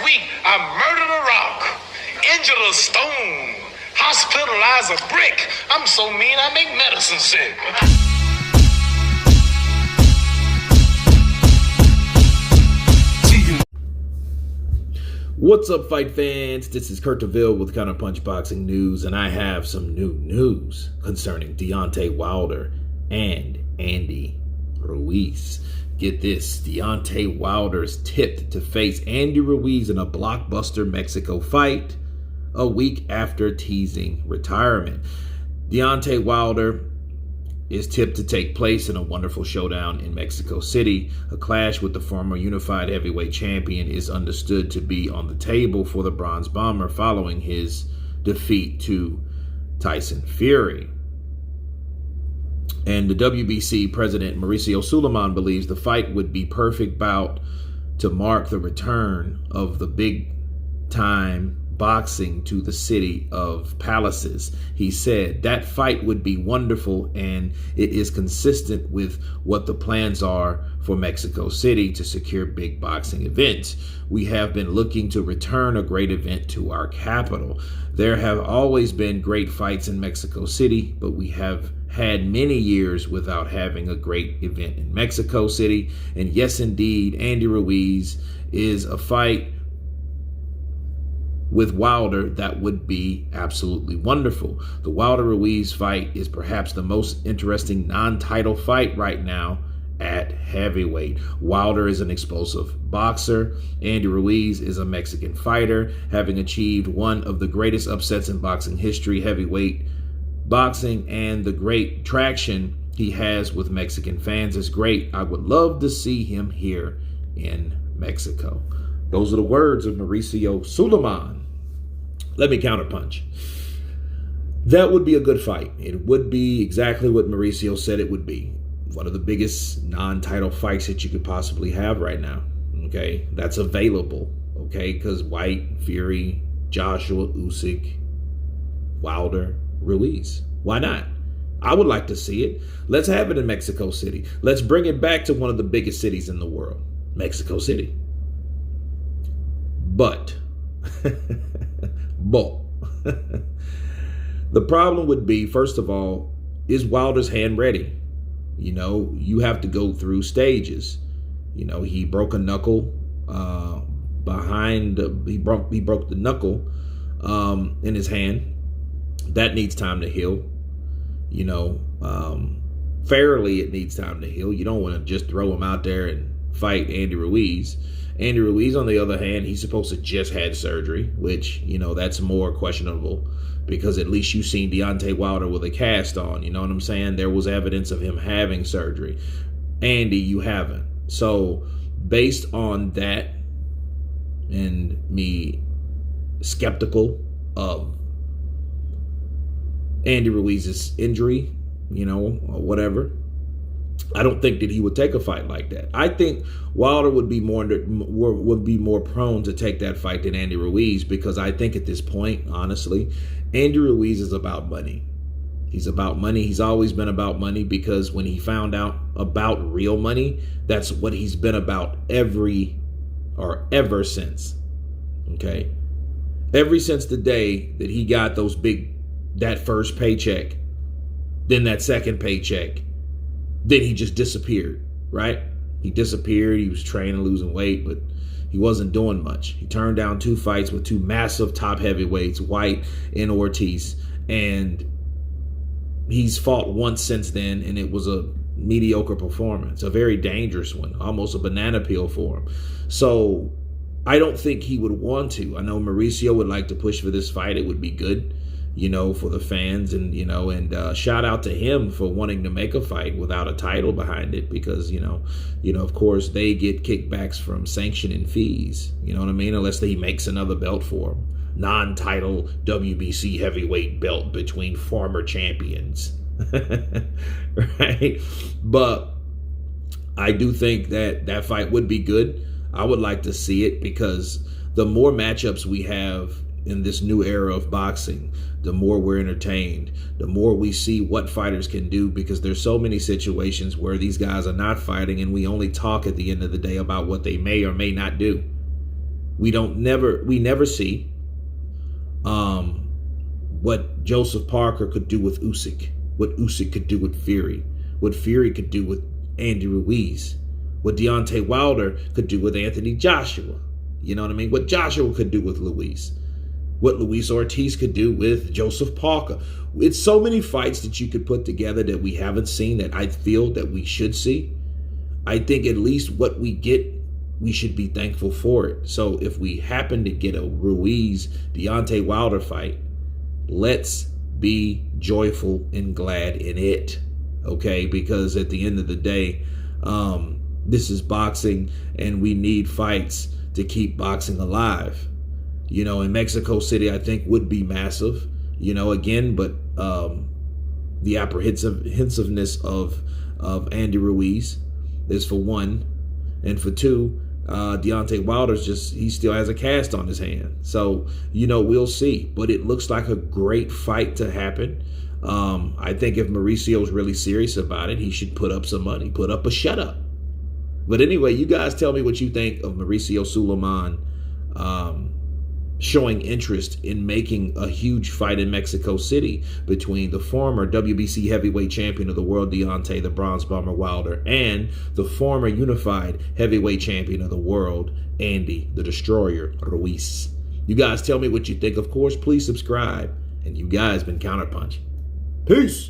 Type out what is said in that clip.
week, I murdered a rock, injured a stone, hospitalized a brick. I'm so mean I make medicine sick. What's up, fight fans? This is Kurt DeVille with Counterpunched Boxing News, and I have some new news concerning Deontay Wilder and Andy Ruiz. Get this, Deontay Wilder's tipped to face Andy Ruiz in a blockbuster Mexico fight a week after teasing retirement. Deontay Wilder is tipped to take place in a wonderful showdown in Mexico City. A clash with the former unified heavyweight champion is understood to be on the table for the Bronze Bomber following his defeat to Tyson Fury. And the WBC president, Mauricio Suleiman, believes the fight would be perfect bout to mark the return of the big-time boxing to the city of palaces. He said that fight would be wonderful, and it is consistent with what the plans are for Mexico City to secure big boxing events. We have been looking to return a great event to our capital. There have always been great fights in Mexico City, but we have had many years without having a great event in Mexico City. And yes, indeed, Andy Ruiz is a fight with Wilder that would be absolutely wonderful. The Wilder-Ruiz fight is perhaps the most interesting non-title fight right now at heavyweight. Wilder is an explosive boxer. Andy Ruiz is a Mexican fighter, having achieved one of the greatest upsets in boxing history, heavyweight boxing, and the great traction he has with Mexican fans is great. I would love to see him here in Mexico. Those are the words of Mauricio Suleiman. Let me counterpunch. That would be a good fight. It would be exactly what Mauricio said it would be. One of the biggest non-title fights that you could possibly have right now. Okay, that's available. Okay, because White, Fury, Joshua, Usyk, Wilder, Ruiz. Why not? I would like to see it. Let's have it in Mexico City. Let's bring it back to one of the biggest cities in the world, Mexico City. But the problem would be, first of all, is Wilder's hand ready? You know, you have to go through stages. You know, he broke a knuckle he broke the knuckle in his hand. That needs time to heal. You know, fairly it needs time to heal. You don't want to just throw him out there and fight Andy Ruiz. Andy Ruiz, on the other hand, he's supposed to just had surgery, which, you know, that's more questionable because at least you've seen Deontay Wilder with a cast on. You know what I'm saying? There was evidence of him having surgery. Andy, you haven't. So based on that and me skeptical of Andy Ruiz's injury, you know, or whatever, I don't think that he would take a fight like that. I think Wilder would be more prone to take that fight than Andy Ruiz, because I think at this point, honestly, Andy Ruiz is about money. He's about money. He's always been about money, because when he found out about real money, that's what he's been about ever since. Okay? Ever since the day that he got that first paycheck, then that second paycheck, then he just disappeared, right? He disappeared. He was training, losing weight, but he wasn't doing much. He turned down 2 fights with 2 massive top heavyweights, White and Ortiz, and he's fought once since then, and it was a mediocre performance, a very dangerous one, almost a banana peel for him. So I don't think he would want to. I know Mauricio would like to push for this fight. It would be good, you know, for the fans, and, you know, and shout out to him for wanting to make a fight without a title behind it, because, you know, of course, they get kickbacks from sanctioning fees, you know what I mean, unless he makes another belt for them. Non-title WBC heavyweight belt between former champions, right? But I do think that fight would be good. I would like to see it, because the more matchups we have in this new era of boxing, the more we're entertained, the more we see what fighters can do, because there's so many situations where these guys are not fighting and we only talk at the end of the day about what they may or may not do. We never see what Joseph Parker could do with Usyk, what Usyk could do with Fury, what Fury could do with Andy Ruiz, what Deontay Wilder could do with Anthony Joshua. You know what I mean? What Joshua could do with Luis, what Luis Ortiz could do with Joseph Parker. It's so many fights that you could put together that we haven't seen that I feel that we should see. I think at least what we get, we should be thankful for it. So if we happen to get a Ruiz Deontay Wilder fight, let's be joyful and glad in it. Okay, because at the end of the day, this is boxing, and we need fights to keep boxing alive. You know, in Mexico City, I think would be massive, you know, again, but the apprehensiveness of Andy Ruiz is for one, and for two, Deontay Wilder's he still has a cast on his hand. So, you know, we'll see, but it looks like a great fight to happen. I think if Mauricio's really serious about it, he should put up some money, put up a shut up. But anyway, you guys tell me what you think of Mauricio Sulaiman showing interest in making a huge fight in Mexico City between the former WBC heavyweight champion of the world, Deontay, the Bronze Bomber Wilder, and the former unified heavyweight champion of the world, Andy, the Destroyer, Ruiz. You guys tell me what you think. Of course, please subscribe. And you guys been Counterpunched. Peace.